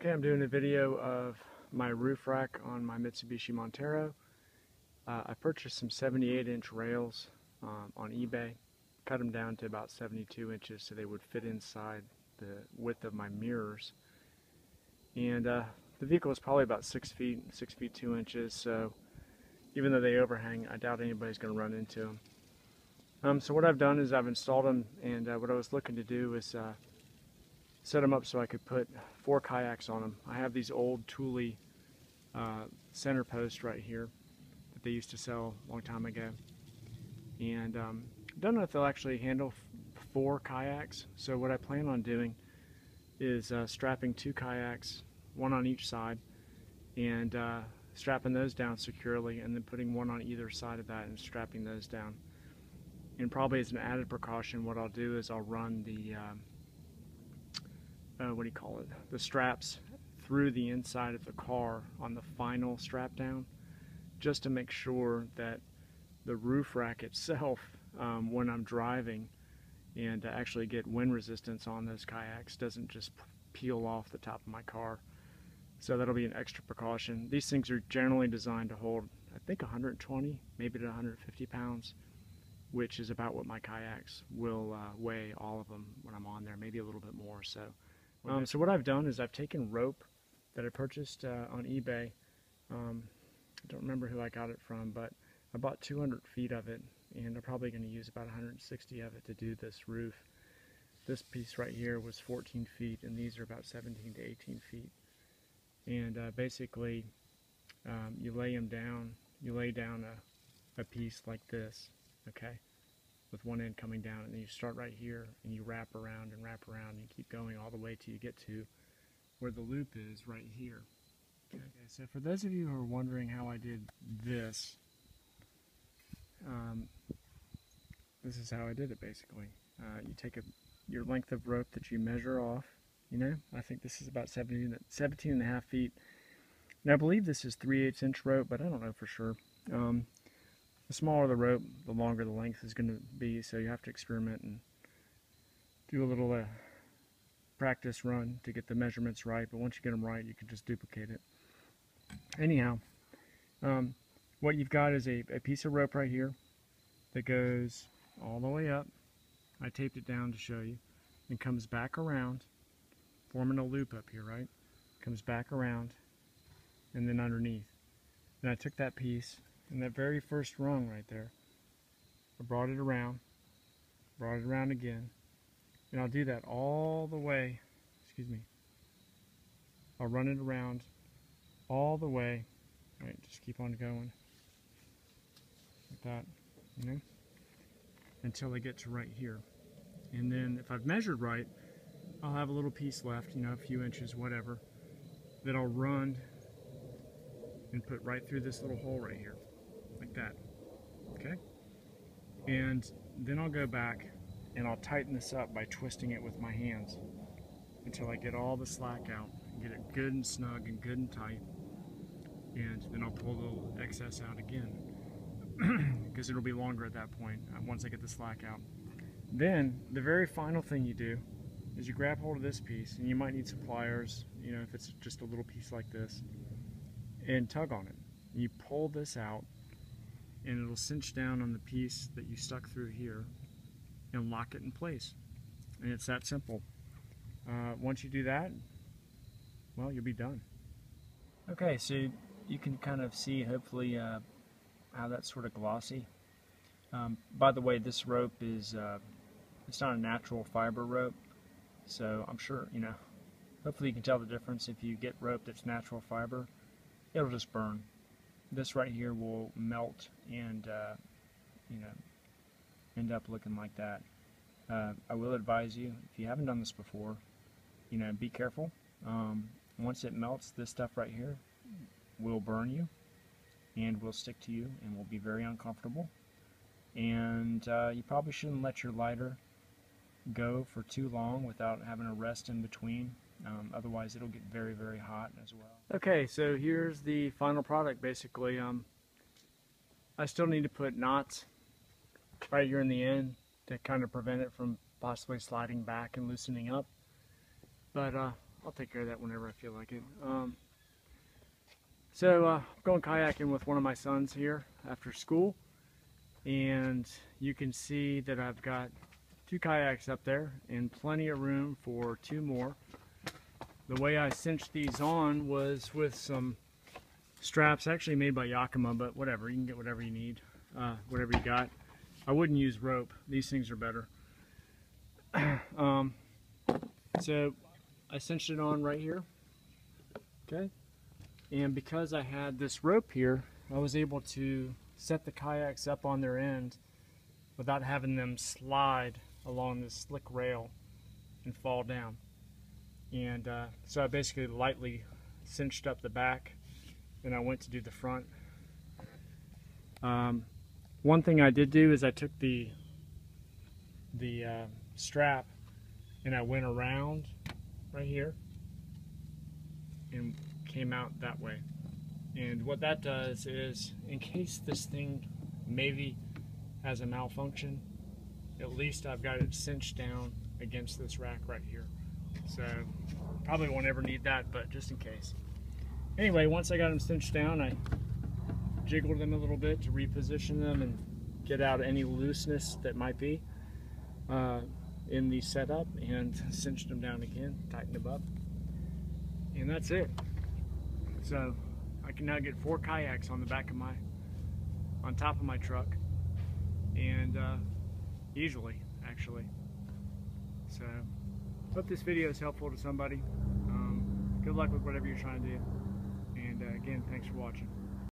Okay, I'm doing a video of my roof rack on my Mitsubishi Montero. I purchased some 78-inch rails on eBay, cut them down to about 72 inches so they would fit inside the width of my mirrors. And the vehicle is probably about 6 feet 2 inches, so even though they overhang, I doubt anybody's going to run into them. So what I've done is I've installed them, and what I was looking to do is set them up so I could put 4 kayaks on them. I have these old Thule center posts right here that they used to sell a long time ago, and don't know if they'll actually handle 4 kayaks. So what I plan on doing is strapping 2 kayaks, one on each side, and strapping those down securely, and then putting one on either side of that and strapping those down. And probably as an added precaution, what I'll do is I'll run the the straps through the inside of the car on the final strap down, just to make sure that the roof rack itself, when I'm driving and to actually get wind resistance on those kayaks, doesn't just peel off the top of my car. So that'll be an extra precaution. These things are generally designed to hold, I think, 120, maybe to 150 pounds, which is about what my kayaks will weigh, all of them, when I'm on there, maybe a little bit more. So what I've done is I've taken rope that I purchased on eBay. I don't remember who I got it from, but I bought 200 feet of it, and I'm probably going to use about 160 of it to do this roof. This piece right here was 14 feet, and these are about 17 to 18 feet. And basically, you lay them down. You lay down a piece like this, okay, with one end coming down, and then you start right here, and you wrap around and wrap around, and you keep going all the way till you get to where the loop is right here. Okay, so for those of you who are wondering how I did this, this is how I did it basically. You take your length of rope that you measure off. You know, I think this is about 17 and a half feet. Now I believe this is 3/8 inch rope, but I don't know for sure. The smaller the rope, the longer the length is going to be, so you have to experiment and do a little practice run to get the measurements right, but once you get them right, you can just duplicate it. Anyhow, what you've got is a piece of rope right here that goes all the way up. I taped it down to show you, and comes back around, forming a loop up here, right? Comes back around, and then underneath. Then I took that piece, and that very first rung right there, I brought it around again, and I'll do that all the way, excuse me, I'll run it around all the way, right, just keep on going, like that, you know, until I get to right here. And then if I've measured right, I'll have a little piece left, you know, a few inches, whatever, that I'll run and put right through this little hole right here, like that, okay? And then I'll go back and I'll tighten this up by twisting it with my hands until I get all the slack out, and get it good and snug and good and tight, and then I'll pull the little excess out again, because it'll be longer at that point once I get the slack out. Then the very final thing you do is you grab hold of this piece, and you might need some pliers, you know, if it's just a little piece like this, and tug on it. And you pull this out, and it'll cinch down on the piece that you stuck through here and lock it in place. And it's that simple. Once you do that, well, you'll be done. Okay, so you can kind of see, hopefully, how that's sort of glossy. By the way, this rope is, it's not a natural fiber rope, so I'm sure, you know, hopefully you can tell the difference. If you get rope that's natural fiber, it'll just burn. This right here will melt and, you know, end up looking like that. I will advise you, if you haven't done this before, you know, be careful. Once it melts, this stuff right here will burn you and will stick to you and will be very uncomfortable. And you probably shouldn't let your lighter go for too long without having a rest in between. Otherwise it'll get very, very hot as well. Okay, so here's the final product basically. I still need to put knots right here in the end to kind of prevent it from possibly sliding back and loosening up. But I'll take care of that whenever I feel like it. So I'm going kayaking with one of my sons here after school, and you can see that I've got 2 kayaks up there and plenty of room for 2 more. The way I cinched these on was with some straps actually made by Yakima, but whatever, you can get whatever you need, whatever you got. I wouldn't use rope, these things are better. So I cinched it on right here, okay? And because I had this rope here, I was able to set the kayaks up on their end without having them slide along this slick rail and fall down. And so I basically lightly cinched up the back, and I went to do the front. One thing I did do is I took the strap and I went around right here and came out that way. And what that does is, in case this thing maybe has a malfunction, at least I've got it cinched down against this rack right here. So probably won't ever need that, but just in case. Anyway, once I got them cinched down, I jiggled them a little bit to reposition them and get out any looseness that might be in the setup, and cinched them down again, tightened them up, and that's it. So I can now get 4 kayaks on the back of on top of my truck, and easily, actually. So hope this video is helpful to somebody. Good luck with whatever you're trying to do, and again, thanks for watching.